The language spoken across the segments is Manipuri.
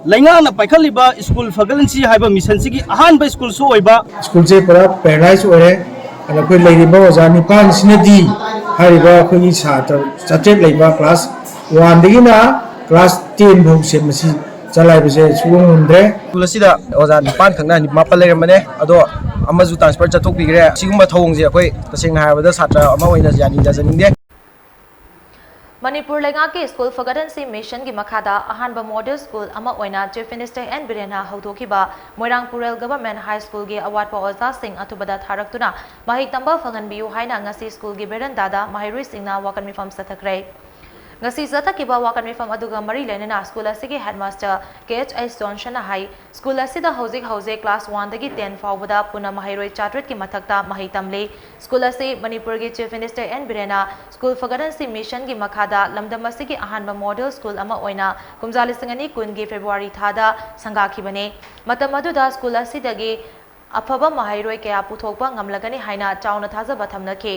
Lainga Paikaliba school Phagathansi mission sigi ahanba school so oiba school se pura paradise ore and akoi leiba oja nipan sinadi hariba akoi subject leiba class 1 dagi na class 10 bhau se masi chalai base suwong undre school asida oja nipan khangna ni mapal leramane ado amaju transfer chathok bigre sigumba thawong je akoi taseng haibada satra ama oina jani jajaningde Manipur Lengaki School Phagathansi Mission ki makhada ahanba model school ama oina Chief Minister N Biren houdokkhiba Moirangpurel Government High School ki awatpa oza sing athubada tharaktuna mahei tamba phanghanbiyu haina ngasi school ki berandada maheiroi shingna meepham chathakhre ngasi chathakhre meepham aduga mari lenana school asigi headmaster KH Johnson hai school asida house class 1 dagi 10 faubada puna maheiroi chatret ki mathakta mahei tamle school asi Manipur ki Chief Minister N Biren school Phagathansi Mission ki makhada lamdam asigi ahanba model school ama oina kumjali singani kun gi February thada sanghakhibane matam aduda school asidagi aphaba maheiroi kaya puthokpa ngamlagani haina chauna thajaba thamnakhe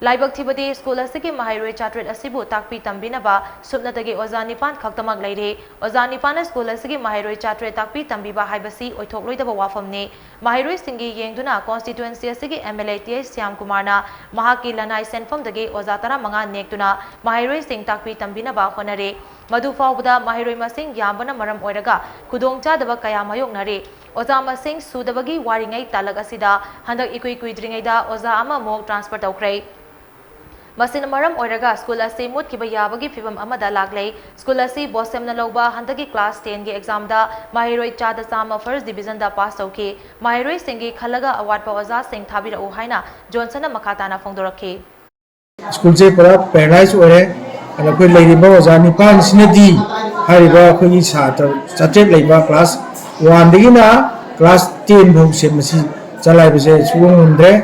Laibak Thibadi School asigi maheiroi chatret asibu takpi tambinaba subnatagi oza nipan khaktamak leire oza nipana school asigi maheiroi chatret takpi tambiba haibasi oithokloidaba wafamne maheiroi singi yengduna constituency asigi MLA TS Syam Kumarna mahaki lanai senfam dagi oza tara manga nektuna maheiroi sing takpi tambinaba honare madu faubada maheiroi masing yambana maram oiraga khudongcha daba kaya mayoknare oza masing sudabagi waringai talak asida handak ikui kuidringaida oza ama mok transfer tawkhre Masina maram oiraga school asi mutkiba yabagi phibam amada laglei school asi bosemna loba handagi class 10 gi exam da maheiroi chada sama first division da pass tawki maheiroi singi khalaga awatpa oza sing thabira u haina Johnson makhatana phongdorakhe school se pura paradise ore and akoi leiba oja nipan sinadi hariba akoi subject leiba class 1 dagi na class 10 bhau se masi chalai base suwong undre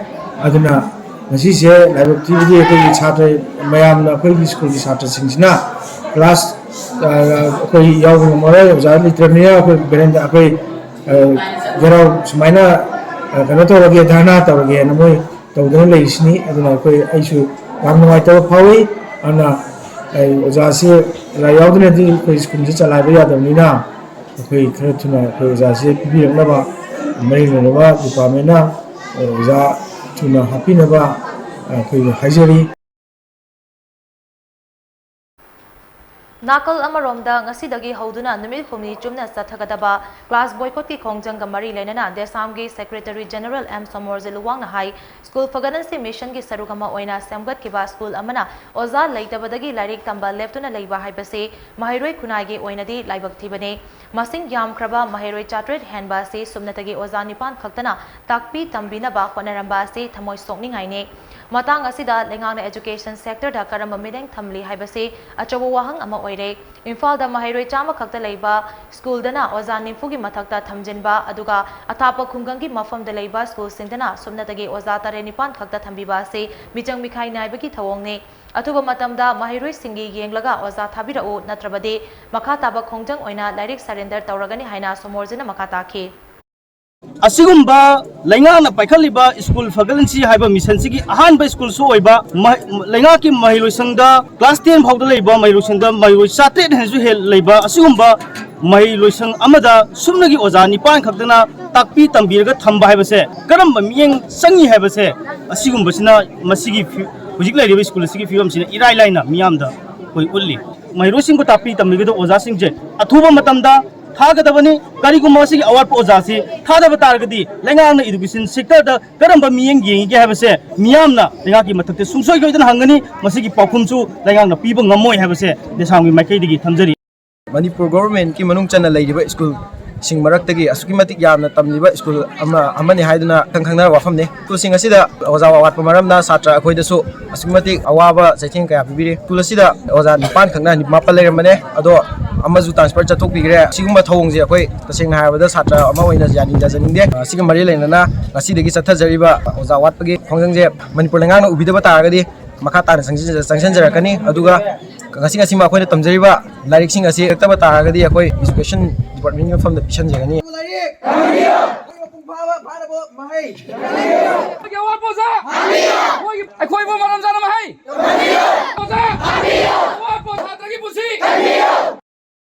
aduna Nasi se laibak tibidi akoi chatra mayam na akoi school ki chatra singsina class akoi yaw mara oja litramia akoi berenda akoi garau sumaina kana to rage dharna to rage na moi tawdana leisni aduna akoi aisu yam nawai taw phawi ana oja se la yawdna di akoi school se chalai ba yadamni na akoi khara thuna akoi oja se pibirakna ba mai na ba department na oja tuna hapina ba koi haijari Nakal amaromda ngasidagi hauduna numit humni chumna chathagadaba class boycott ki khongjanga mari lenana Desam gi Secretary General M Somorje luwang na hai school Phagathansi Mission gi sarugama oina samgat kiba school amana oza leitabadagi larik tamba leftuna leiba haibase maheiroi khunai gi oina di laibak thibane masing yam kraba maheiroi chatret hanba se sumnatagi oza nipan khaktana takpi tambina ba khonaramba se thamoi sokningai ne matang asida lengangna education sector da karamba mideng thamli haibase achawa wahang ama oire Imphal da maheiroi chama khakta leiba school dana oza nimfugi mathakta thamjinba aduga athapa khungangi mafam da leiba school singdana sumnatagi oza tare nipan khakta thambiba se michang mikhai naibagi thawongne athuba matamda maheiroi singi yenglaga oza thabirao natrabade makha taba khongjang oina direct surrender tawragani haina Somorjena makha takhe Asigumba Lainga Paikaliba School Phagathansi mission sigi ahanba school so oiba Lainga ki maheiroi sangda class 10 phawda leiba maheiroi sangda maheiroi chate hensu hel leiba asigumba maheiroi sang amada sumnagi oja nipan khaktana takpi tambiraga thamba haibase karamba miyeng sangi haibase asigumba sina masigi hujik leiriba school sigi figam sina irai laina miyamda koi ulli maheiroi singko takpi tambigado oja singje athuba matamda Thagadabani kariguma sigi awatpa oja si thadaba targadi lengangna education sector da karamba miyeng yengi habase miyamna lengaki mathakte sungsoi goidana hangani masigi pakhumchu lengangna piba ngamoi habase desamgi maikaidigi thamjari Manipur government ki manung chana leiriba school sing maraktagi asuki matik yamna tamliba school amani haiduna khangkhangna wafamne school sing asida oja awatpa maramna satra akhoida su asuki matik awaba chaithing kaya bibire school asida oja nipan khangna ni mapal leramane ado amaju transfer chathok bigre sigumba thawong je akoi taseng haibada satra ama oina jani jajaningde sigum mari leinana ngasidagi chathajariba oja awatpagi khongjang je Manipur lengangna ubidaba taragadi makha tana sangsanjarakani aduga ngasi ma akoina tamjariba lairik sing asi taba taragadi akoi education department from the mission jegani Mahei!